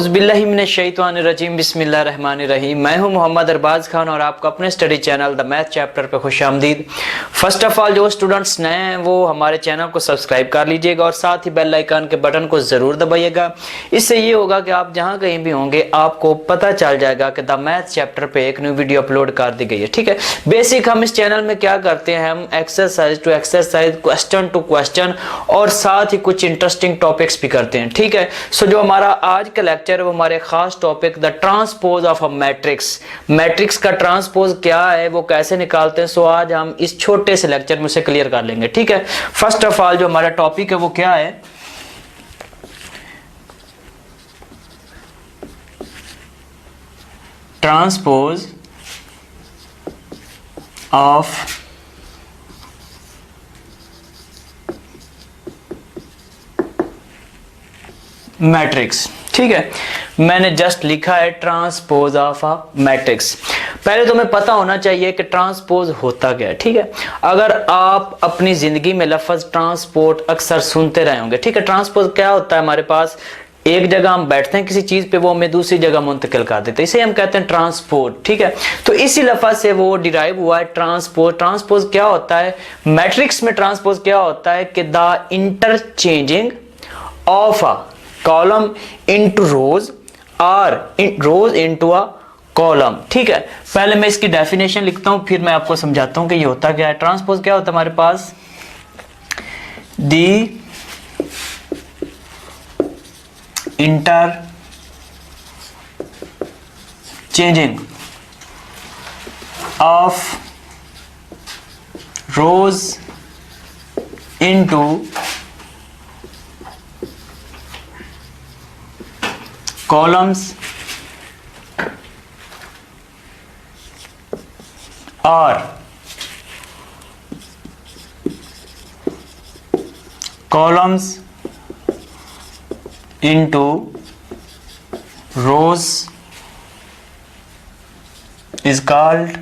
बिस्मिल्लाहिमिनश्शैतानिर्रजीम बिस्मिल्लाहिर्रहमानिर्रहीम। मैं हूं मोहम्मद अरबाज खान और आपका अपने study channel the math chapter पे खुशामदीद। फर्स्ट ऑफ ऑल जो स्टूडेंट्स नए हैं वो हमारे चैनल को सब्सक्राइब कर लीजिएगा और साथ ही बेल आइकन के बटन को ज़रूर दबाइएगा। इससे ये होगा कि आप जहां कहीं भी होंगे आपको पता चल जाएगा कि द मैथ चैप्टर पे एक न्यू वीडियो अपलोड कर दी गई है। ठीक है, बेसिक हम इस चैनल में क्या करते हैं, हम exercise to exercise, question to question और साथ ही कुछ इंटरेस्टिंग टॉपिक्स भी करते हैं। ठीक है, सो जो हमारा आज का लेक्चर वो हमारे खास topic the transpose of a matrix, matrix का ट्रांसपोज क्या है, वो कैसे निकालते हैं। सो आज हम इस छोटे से लेक्चर में से क्लियर कर लेंगे। ठीक है, फर्स्ट ऑफ ऑल जो हमारा टॉपिक है वो क्या है, ट्रांसपोज ऑफ मैट्रिक्स। ठीक है, मैंने जस्ट लिखा है ट्रांसपोज ऑफ अ मैट्रिक्स। पहले तो हमें पता होना चाहिए कि ट्रांसपोज होता क्या है। ठीक है, अगर आप अपनी जिंदगी में लफ्ज ट्रांसपोर्ट अक्सर सुनते रहे होंगे। ठीक है, ट्रांसपोज क्या होता है, हमारे पास एक जगह हम बैठते हैं किसी चीज पे, वो हमें दूसरी जगह मुंतकिल कर देते हैं, इसे हम कहते हैं ट्रांसपोर्ट। ठीक है, तो इसी लफ्ज से वो डिराइव हुआ है ट्रांसपोज। ट्रांसपोज क्या होता है, मैट्रिक्स में ट्रांसपोज क्या होता है कि the interchanging of a column into रोज और रोज इनटू अ कॉलम। ठीक है, पहले मैं इसकी डेफिनेशन लिखता हूं फिर मैं आपको समझाता हूं कि ये होता क्या है। ट्रांसपोज क्या होता है, हमारे पास the interchanging of rows into columns or columns into rows is called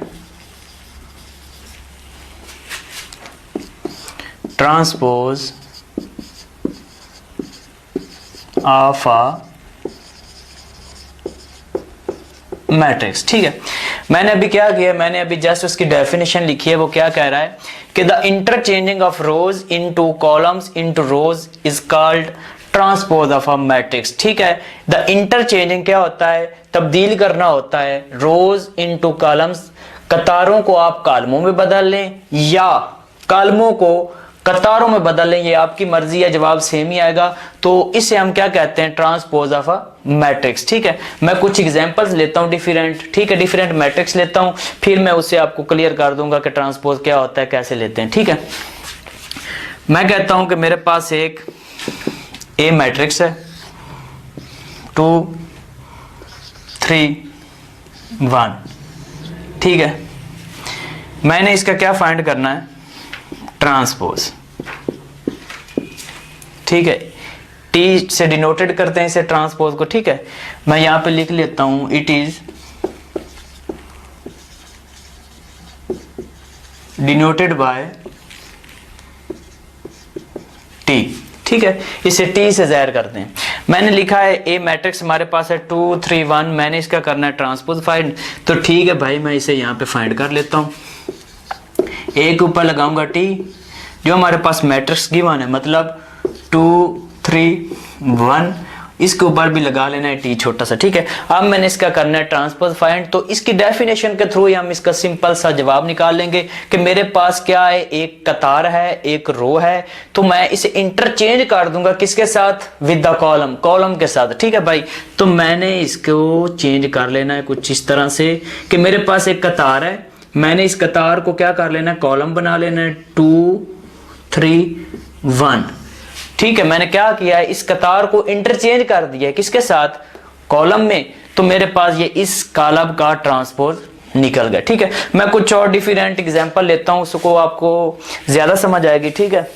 transpose of a matrix. ठीक है, मैंने अभी क्या किया, मैंने अभी जस्ट उसकी डेफिनेशन लिखी है। वो क्या कह रहा है कि the interchanging of rows into columns into rose is called transpose of a matrix. ठीक है, द इंटरचेंजिंग क्या होता है, तब्दील करना होता है, रोज इनटू कॉलम्स, कतारों को आप कॉलमों में बदल लें या कॉलमों को कतारों में बदल लें, ये आपकी मर्जी है, जवाब सेम ही आएगा। तो इसे हम क्या कहते हैं, ट्रांसपोज ऑफ अ मैट्रिक्स। ठीक है, मैं कुछ एग्जांपल्स लेता हूं डिफरेंट। ठीक है, डिफरेंट मैट्रिक्स लेता हूं फिर मैं उसे आपको क्लियर कर दूंगा कि ट्रांसपोज क्या होता है, कैसे लेते हैं। ठीक है, मैं कहता हूं कि मेरे पास एक ए मैट्रिक्स है 2 3 1। ठीक है, मैंने इसका क्या फाइंड करना है, ट्रांसपोज। ठीक है, टी से डिनोटेड करते हैं इसे ट्रांसपोज को। ठीक है, मैं यहां पे लिख लेता हूं it is denoted by T. ठीक है, इसे टी से जाहिर करते हैं। मैंने लिखा है ए मैट्रिक्स हमारे पास है 2 3 1, मैंने इसका करना है ट्रांसपोज फाइंड। तो ठीक है भाई, मैं इसे यहां पे फाइंड कर लेता हूं। ए के ऊपर लगाऊंगा टी, जो हमारे पास मैट्रिक्स गिवन है, मतलब 2 3 1, इसके ऊपर भी लगा लेना है टी छोटा सा। ठीक है, अब मैंने इसका करना है ट्रांसपोज फाइंड। तो इसकी डेफिनेशन के थ्रू ही हम इसका सिंपल सा जवाब निकाल लेंगे कि मेरे पास क्या है, एक कतार है, एक रो है, तो मैं इसे इंटरचेंज कर दूंगा किसके साथ, विद द कॉलम, कॉलम के साथ। ठीक है भाई, तो मैंने इसको चेंज कर लेना है कुछ इस तरह से कि मेरे पास एक कतार है, मैंने इस कतार को क्या कर लेना है, कॉलम बना लेना है 2 3 1। ठीक है, मैंने क्या किया है, इस कतार को इंटरचेंज कर दिया है किसके साथ, कॉलम में। तो मेरे पास ये इस कॉलम का ट्रांसपोज निकल गया। ठीक है, मैं कुछ और डिफरेंट एग्जांपल लेता हूं, उसको आपको ज्यादा समझ आएगी। ठीक है,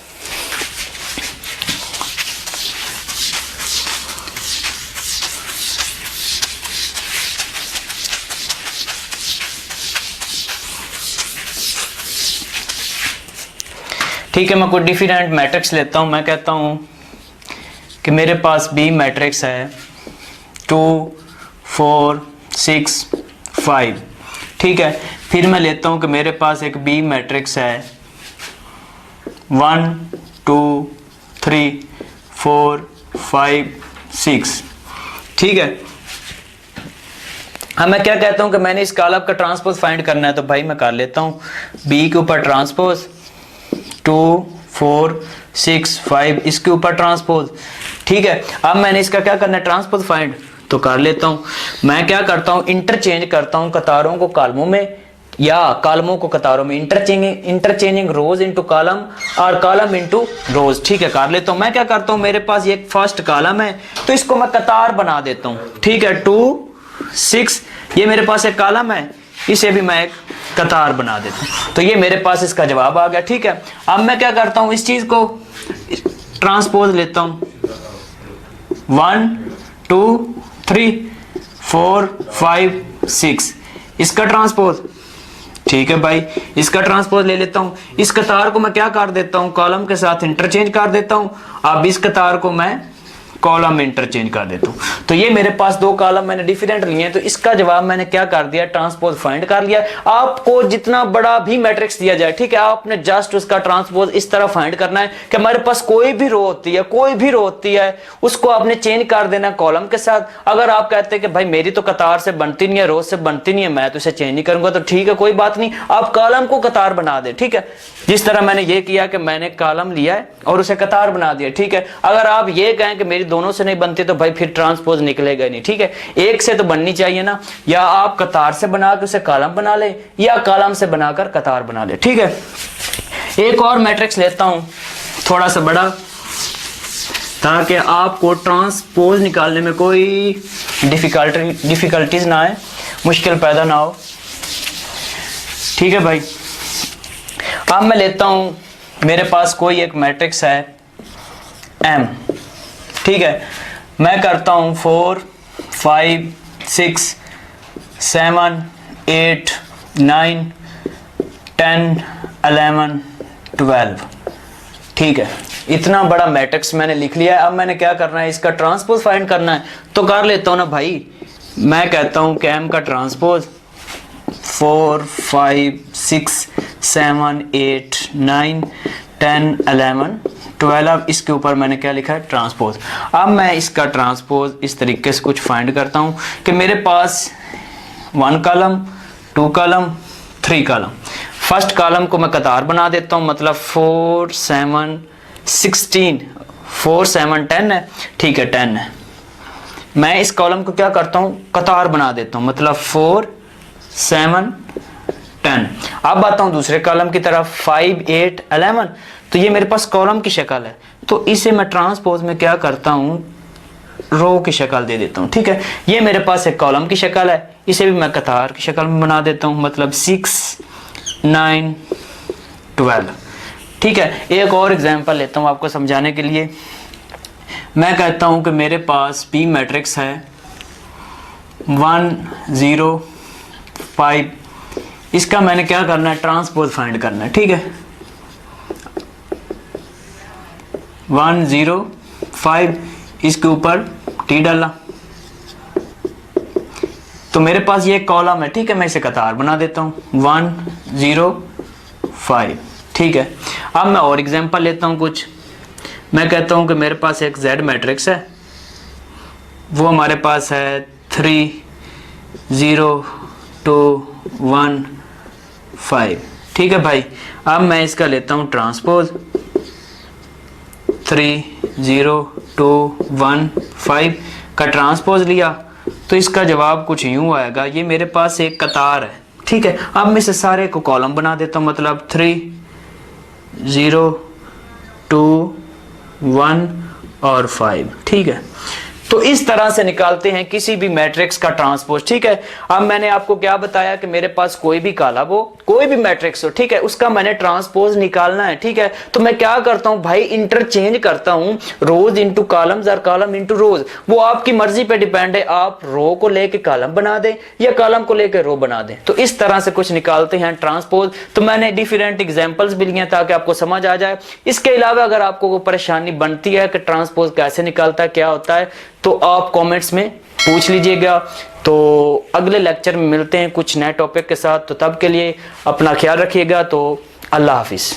ठीक है, मैं कोई डिफरेंट मैट्रिक्स लेता हूं। मैं कहता हूं कि मेरे पास बी मैट्रिक्स है 2 4 6 5। ठीक है, फिर मैं लेता हूं कि मेरे पास एक बी मैट्रिक्स है 1 2 3 4 5 6। ठीक है, अब मैं क्या कहता हूं कि मैंने इस कॉलम का ट्रांसपोज फाइंड करना है, तो भाई मैं कर लेता हूं बी के ऊपर ट्रांसपोज 2 4 6 5, इसके ऊपर ट्रांसपोज। ठीक है, अब मैंने इसका क्या करना है, ट्रांसपोज फाइंड, तो कर लेता हूं। मैं क्या करता हूं, इंटरचेंज करता हूं कतारों को कॉलमों में या कॉलमों को कतारों में, इंटरचेंजिंग रोज इनटू कॉलम और कॉलम इनटू रोज। ठीक है, कर लेता हूं। मैं क्या करता हूं, मेरे पास ये फर्स्ट कॉलम है तो इसको मैं कतार बना देता हूं। ठीक है, 2 6, ये मेरे पास एक कॉलम है, इसे भी मैं एक कतार बना देता हूं, तो ये मेरे पास इसका जवाब आ गया। ठीक है, अब मैं क्या करता हूं, इस चीज को ट्रांसपोज लेता हूं 1 2 3 4 5 6, इसका ट्रांसपोज। ठीक है भाई, इसका ट्रांसपोज ले लेता हूं। इस कतार को मैं क्या कर देता हूं, कॉलम के साथ इंटरचेंज कर देता हूं। अब इस कतार को मैं कॉलम में इंटरचेंज कर देता हूं, तो ये मेरे पास दो कॉलम मैंने डिफरेंट लिए हैं, तो इसका जवाब मैंने क्या कर दिया, ट्रांसपोज फाइंड कर लिया। आपको जितना बड़ा भी मैट्रिक्स दिया जाए, ठीक है, आपने जस्ट उसका ट्रांसपोज इस तरह फाइंड करना है कि हमारे पास कोई भी रो होती है, कोई भी रो होती है, उसको आपने चेंज कर देना कॉलम के साथ। अगर आप कहते हैं कि भाई मेरी तो कतार से बनती नहीं है, रोज से बनती नहीं है, मैं तो इसे चेंज नहीं करूंगा, तो ठीक है, कोई बात नहीं, आप कॉलम को कतार बना दे। ठीक है, जिस तरह मैंने ये किया कि मैंने कॉलम लिया है और उसे कतार बना दिया। ठीक है, अगर आप ये कहें कि मेरी दोनों से नहीं बनती, तो भाई फिर ट्रांसपोज निकलेगा नहीं। ठीक है, एक से तो बननी चाहिए ना, या आप कतार से बना के उसे कॉलम बना ले, या कॉलम से बनाकर कतार बना ले। ठीक है, एक और मैट्रिक्स लेता हूं थोड़ा सा बड़ा, ताकि आपको ट्रांसपोज निकालने में कोई डिफिकल्टीज ना आए, मुश्किल पैदा ना हो। ठीक है भाई, अब मैं लेता हूं, मेरे पास कोई एक मैट्रिक्स है M। ठीक है, मैं करता हूं 4 5 6 7 8 9 10 11 12। ठीक है, इतना बड़ा मैट्रिक्स मैंने लिख लिया है। अब मैंने क्या करना है, इसका ट्रांसपोज फाइंड करना है, तो कर लेता हूं ना भाई। मैं कहता हूं कि M का ट्रांसपोज 4 5 6 7 8 9 10 11 12, इसके ऊपर मैंने क्या लिखा है, ट्रांसपोज। अब मैं इसका ट्रांसपोज इस तरीके से कुछ फाइंड करता हूं कि मेरे पास 1 column 2 column 3 column. First column को मैं कतार बना देता हूं, मतलब 4 7 16, 4 7 10 है। ठीक है, 10 है। मैं इस कॉलम को क्या करता हूं, कतार बना देता हूं, मतलब 4 7 10। अब आता हूं दूसरे कॉलम की तरफ 5 8 11, तो ये मेरे पास कॉलम की शक्ल है, तो इसे मैं ट्रांसपोज में क्या करता हूं, रो की शक्ल दे देता हूं। ठीक है, ये मेरे पास एक कॉलम की शक्ल है, इसे भी मैं कतार की शक्ल में बना देता हूं, मतलब 6 9 12। ठीक है, एक और एग्जांपल लेता हूं आपको समझाने के लिए। मैं कहता हूं कि मेरे पास P मैट्रिक्स है 1 0 5, इसका मैंने क्या करना है, ट्रांसपोज फाइंड करना है। ठीक है, 1 0 5, इसके ऊपर T डाला, तो मेरे पास ये कॉलम है। ठीक है, मैं इसे कतार बना देता हूं 1 0 5। ठीक है, अब मैं और एग्जांपल लेता हूं कुछ। मैं कहता हूं कि मेरे पास एक Z मैट्रिक्स है, वो हमारे पास है 3 0 2 1 5। ठीक है भाई, अब मैं इसका लेता हूं ट्रांसपोज 3 0 2 1 5 का ट्रांसपोज लिया, तो इसका जवाब कुछ यूं आएगा, ये मेरे पास एक कतार है। ठीक है, अब मैं इसे सारे को कॉलम बना देता हूं, मतलब 3 0 2 1 और 5। ठीक है, तो इस तरह से निकालते हैं किसी भी मैट्रिक्स का ट्रांसपोज। ठीक है, अब मैंने आपको क्या बताया कि मेरे पास कोई भी कॉलम हो, कोई भी मैट्रिक्स हो, ठीक है, उसका मैंने ट्रांसपोज निकालना है। ठीक है, तो मैं क्या करता हूं भाई, इंटरचेंज करता हूं रोज इनटू कॉलम्स और कॉलम इनटू रोज। वो आपकी मर्जी पे डिपेंड है, आप रो को लेके कॉलम बना दें या कॉलम को लेके रो बना दें। तो इस तरह से कुछ निकालते हैं ट्रांसपोज। तो मैंने डिफरेंट एग्जांपल्स भी लिए ताकि आपको समझ आ जाए। इसके अलावा अगर आपको कोई परेशानी बनती है कि ट्रांसपोज कैसे निकालता है, क्या होता है, तो आप कमेंट्स में पूछ लीजिएगा। तो अगले लेक्चर में मिलते हैं कुछ नए टॉपिक के साथ, तो तब के लिए अपना ख्याल रखिएगा। तो अल्लाह हाफिज़।